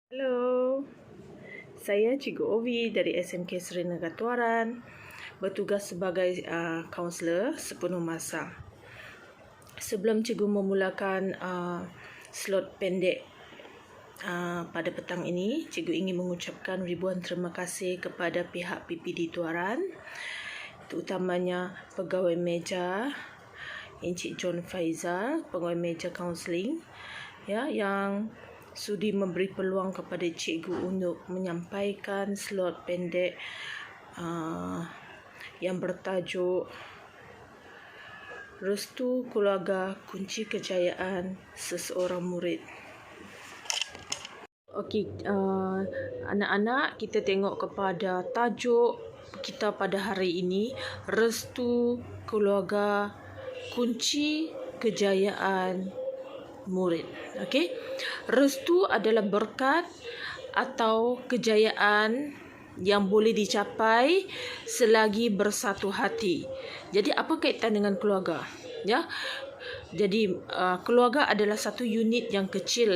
Halo, saya Cikgu Ovi dari SMK Seri Negara Tuaran, bertugas sebagai kaunselor sepenuh masa. Sebelum Cikgu memulakan slot pendek pada petang ini, Cikgu ingin mengucapkan ribuan terima kasih kepada pihak PPD Tuaran, terutamanya pegawai meja Encik John Faizal, pegawai meja kaunseling, yang sudi memberi peluang kepada cikgu untuk menyampaikan slot pendek yang bertajuk Restu Keluarga Kunci Kejayaan Seseorang Murid. Okey, anak-anak, kita tengok kepada tajuk kita pada hari ini, Restu Keluarga Kunci Kejayaan Murid. Okey. Restu adalah berkat atau kejayaan yang boleh dicapai selagi bersatu hati. Jadi apa kaitan dengan keluarga? Ya. Jadi keluarga adalah satu unit yang kecil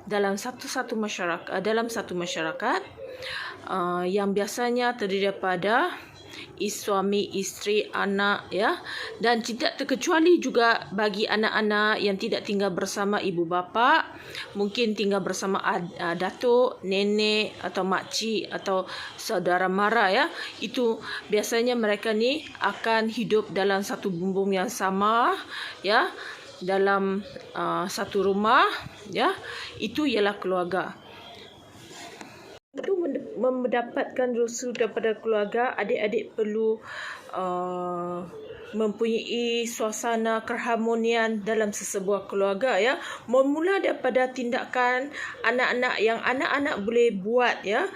dalam satu masyarakat yang biasanya terdiri daripada suami, isteri, anak dan tidak terkecuali juga bagi anak-anak yang tidak tinggal bersama ibu bapa, mungkin tinggal bersama datuk, nenek atau makcik atau saudara mara itu biasanya mereka ni akan hidup dalam satu bumbung yang sama dalam satu rumah itu ialah keluarga. Untuk mendapatkan restu daripada keluarga, adik-adik perlu mempunyai suasana keharmonian dalam sesebuah keluarga memula daripada tindakan anak-anak yang anak-anak boleh buat ia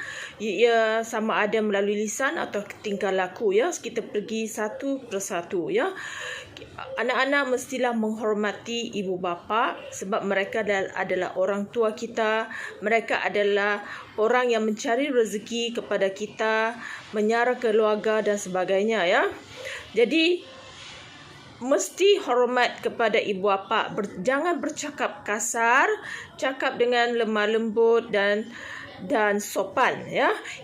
sama ada melalui lisan atau tingkah laku kita pergi satu persatu Anak-anak mestilah menghormati ibu bapa sebab mereka adalah orang tua kita. Mereka adalah orang yang mencari rezeki kepada kita, menyara keluarga dan sebagainya Jadi mesti hormat kepada ibu bapa. Jangan bercakap kasar, cakap dengan lemah lembut dan sopan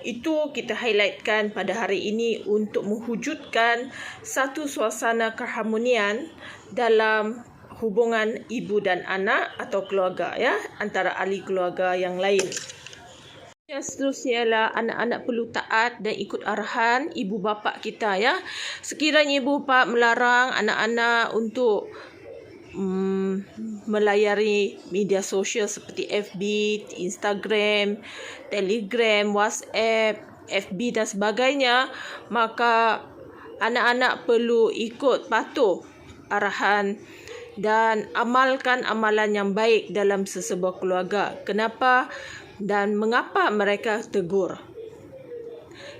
Itu kita highlightkan pada hari ini untuk mewujudkan satu suasana keharmonian dalam hubungan ibu dan anak atau keluarga antara ahli keluarga yang lain. Yang seterusnya ialah anak-anak perlu taat dan ikut arahan ibu bapa kita Sekiranya ibu bapa melarang anak-anak untuk melayari media sosial seperti FB, Instagram, Telegram, WhatsApp, FB dan sebagainya, maka anak-anak perlu patuh arahan dan amalkan amalan yang baik dalam sesebuah keluarga. Kenapa dan mengapa mereka tegur?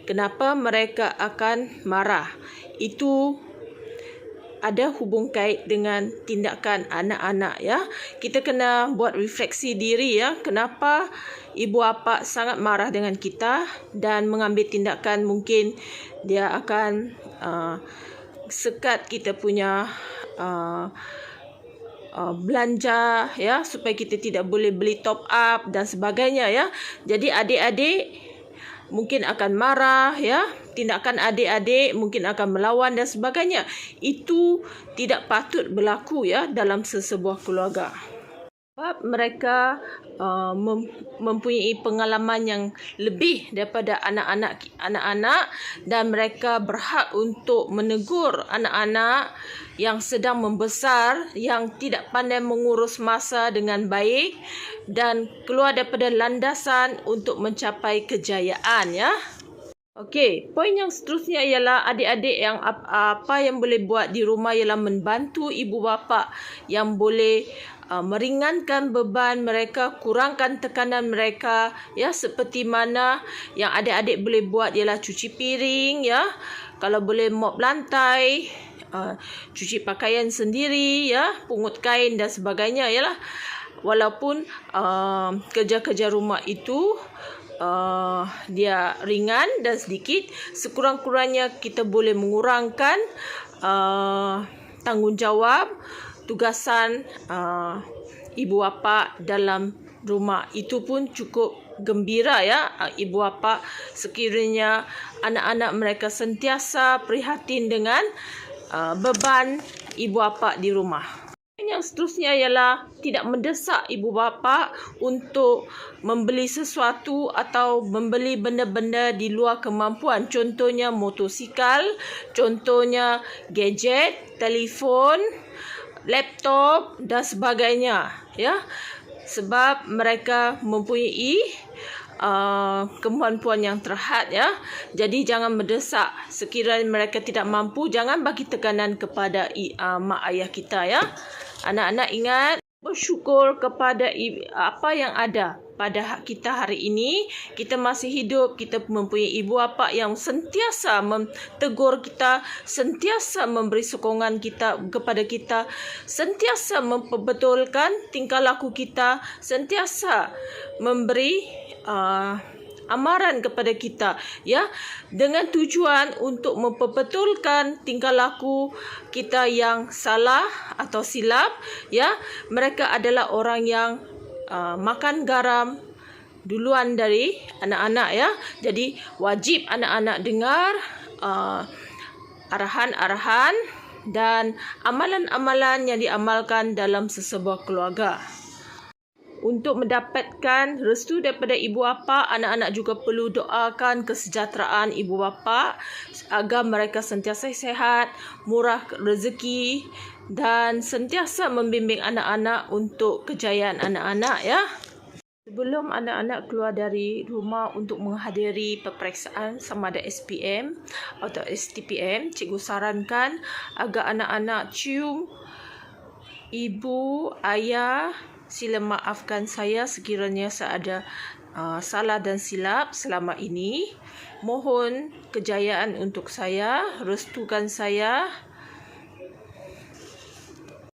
Kenapa mereka akan marah? Itu ada hubung kait dengan tindakan anak-anak Kita kena buat refleksi diri kenapa ibu bapa sangat marah dengan kita dan mengambil tindakan, mungkin dia akan sekat kita punya belanja supaya kita tidak boleh beli top up dan sebagainya Jadi adik-adik mungkin akan marah tindakan adik-adik mungkin akan melawan dan sebagainya. Itu tidak patut berlaku dalam sesebuah keluarga. Sebab mereka mempunyai pengalaman yang lebih daripada anak-anak dan mereka berhak untuk menegur anak-anak yang sedang membesar, yang tidak pandai mengurus masa dengan baik dan keluar daripada landasan untuk mencapai kejayaan Okey, poin yang seterusnya ialah adik-adik yang apa yang boleh buat di rumah ialah membantu ibu bapa yang boleh meringankan beban mereka, kurangkan tekanan mereka seperti mana yang adik-adik boleh buat ialah cuci piring kalau boleh mop lantai, cuci pakaian sendiri pungut kain dan sebagainya walaupun kerja-kerja rumah itu dia ringan dan sedikit, sekurang-kurangnya kita boleh mengurangkan tanggungjawab tugasan ibu bapa dalam rumah. Itu pun cukup gembira ya ibu bapa sekiranya anak-anak mereka sentiasa prihatin dengan beban ibu bapa di rumah. Yang seterusnya ialah tidak mendesak ibu bapa untuk membeli sesuatu atau membeli benda-benda di luar kemampuan. Contohnya motosikal, contohnya gadget, telefon, laptop dan sebagainya ya. Sebab mereka mempunyai kemampuan yang terhad ya. Jadi jangan mendesak. Sekiranya mereka tidak mampu, jangan bagi tekanan kepada mak ayah kita ya. Anak-anak ingat bersyukur kepada apa yang ada pada kita hari ini. Kita masih hidup, kita mempunyai ibu bapa yang sentiasa mentegur kita, sentiasa memberi sokongan kita kepada kita, sentiasa memperbetulkan tingkah laku kita, sentiasa memberi amaran kepada kita ya, dengan tujuan untuk memperbetulkan tingkah laku kita yang salah atau silap ya. Mereka adalah orang yang makan garam duluan dari anak-anak ya. Jadi wajib anak-anak dengar arahan-arahan dan amalan-amalan yang diamalkan dalam sesebuah keluarga. Untuk mendapatkan restu daripada ibu bapa, anak-anak juga perlu doakan kesejahteraan ibu bapa agar mereka sentiasa sihat, murah rezeki dan sentiasa membimbing anak-anak untuk kejayaan anak-anak ya. Sebelum anak-anak keluar dari rumah untuk menghadiri peperiksaan sama ada SPM atau STPM, cikgu sarankan agar anak-anak cium ibu, ayah. Sila maafkan saya sekiranya saya ada salah dan silap selama ini. Mohon kejayaan untuk saya, restukan saya.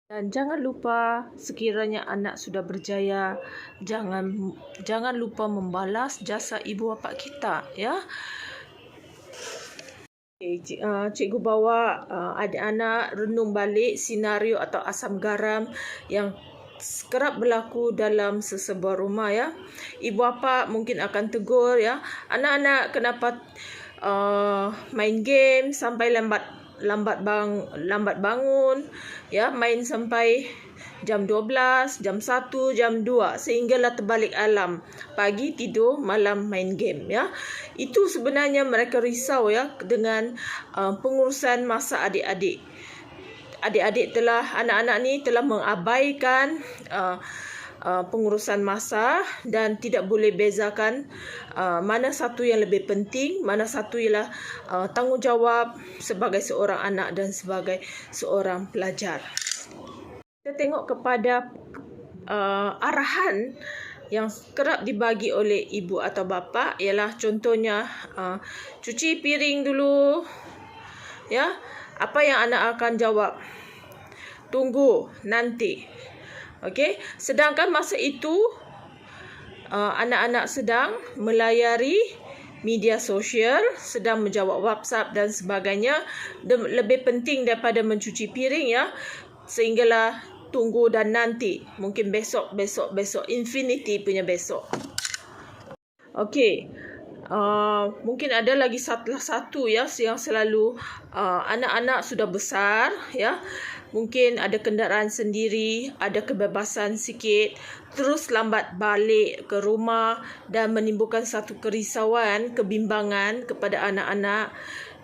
Dan jangan lupa sekiranya anak sudah berjaya, jangan lupa membalas jasa ibu bapa kita ya. Cikgu bawa adik-anak renung balik senario atau asam garam yang kerap berlaku dalam sesebuah rumah ya. Ibu bapa mungkin akan tegur ya, anak-anak kenapa main game sampai lambat bangun ya, main sampai jam 12, jam 1, jam 2 sehinggalah terbalik alam, pagi tidur, malam main game ya. Itu sebenarnya mereka risau ya dengan pengurusan masa adik-adik. Anak-anak ni telah mengabaikan pengurusan masa dan tidak boleh bezakan mana satu yang lebih penting, mana satu ialah tanggungjawab sebagai seorang anak dan sebagai seorang pelajar. Kita tengok kepada arahan yang kerap dibagi oleh ibu atau bapa ialah contohnya cuci piring dulu ya. Apa yang anak akan jawab? Tunggu, nanti. Okey, sedangkan masa itu anak-anak sedang melayari media sosial, sedang menjawab WhatsApp dan sebagainya. Lebih penting daripada mencuci piring ya. Sehinggalah tunggu dan nanti. Mungkin besok, infinity punya besok. Okey. Mungkin ada lagi satu ya yang selalu anak-anak sudah besar ya, mungkin ada kenderaan sendiri, ada kebebasan sikit, terus lambat balik ke rumah dan menimbulkan satu kerisauan, kebimbangan kepada anak-anak.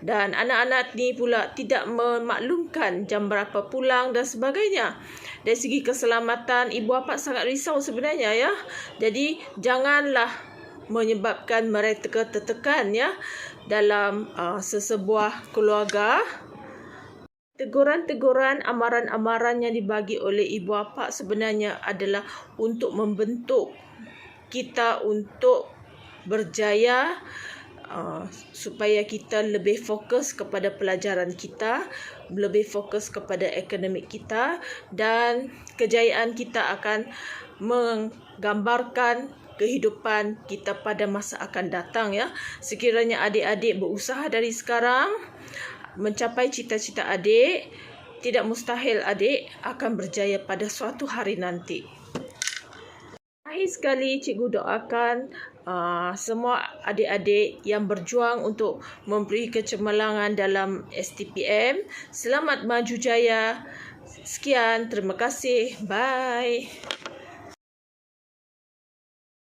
Dan anak-anak ni pula tidak memaklumkan jam berapa pulang dan sebagainya. Dari segi keselamatan, ibu bapa sangat risau sebenarnya ya. Jadi janganlah menyebabkan mereka tertekan ya dalam sesebuah keluarga. Teguran-teguran, amaran-amaran yang dibagi oleh ibu bapa sebenarnya adalah untuk membentuk kita untuk berjaya, supaya kita lebih fokus kepada pelajaran kita, lebih fokus kepada akademik kita, dan kejayaan kita akan menggambarkan kehidupan kita pada masa akan datang ya. Sekiranya adik-adik berusaha dari sekarang mencapai cita-cita adik, tidak mustahil adik akan berjaya pada suatu hari nanti. Akhir sekali, cikgu doakan semua adik-adik yang berjuang untuk memberi kecemerlangan dalam STPM. Selamat maju jaya. Sekian, terima kasih. Bye.